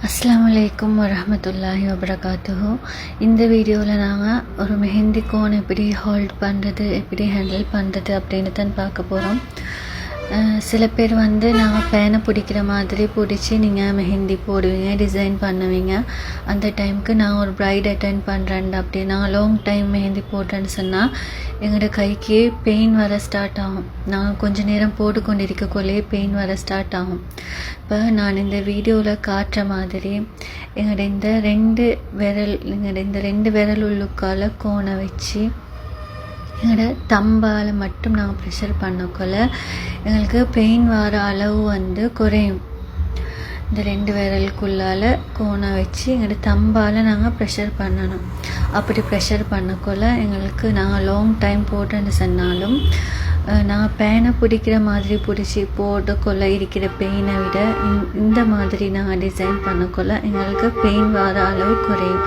அஸ்ஸலாமுஅலைக்கும் வரஹ்மத்துல்லாஹி வபரகாத்துஹு. இந்த வீடியோவில் நாங்கள் ஒரு மெஹந்தி கோன் எப்படி ஹோல்ட் பண்ணுறது, எப்படி ஹேண்டில் பண்ணுறது அப்படின்னு தான் பார்க்க போகிறோம். சில பேர் நாங்கள் பேனை பிடிக்கிற மாதிரி பிடிச்சி நீங்கள் மெஹந்தி போடுவீங்க, டிசைன் பண்ணுவீங்க. அந்த டைமுக்கு நான் ஒரு ப்ரைட் அட்டெண்ட் பண்ணுறேன் அப்படி நான் லாங் டைம் மெஹந்தி போட்டேன்னு சொன்னால் எங்களோட கைக்கு பெயின் வர ஸ்டார்ட் ஆகும். நாங்கள் கொஞ்சம் நேரம் போட்டுக்கொண்டிருக்கக்குள்ளே பெயின் வர ஸ்டார்ட் ஆகும். இப்போ நான் இந்த வீடியோவில் காட்டுற மாதிரி எங்களோட இந்த ரெண்டு விரல் உள்ளுக்கால கோனை வச்சு எங்களோட தம்பால் மட்டும் நாங்கள் ப்ரெஷர் பண்ணக்குள்ள எங்களுக்கு பெயின் வர அளவு குறையும். இந்த ரெண்டு விரலுக்குள்ளால் கோனை வச்சு எங்களோட தம்பால் நாங்கள் ப்ரெஷர் பண்ணணும். அப்படி ப்ரெஷர் பண்ணக்குள்ள எங்களுக்கு நாங்கள் லாங் டைம் போட்டுன்னு சொன்னாலும் நான் பேனை பிடிக்கிற மாதிரி பிடிச்சி போட்டுக்கொள்ள இருக்கிற பெயினை விட இந்த மாதிரி நாங்கள் டிசைன் பண்ணக்குள்ள எங்களுக்கு பெயின் வர அளவு குறையும்.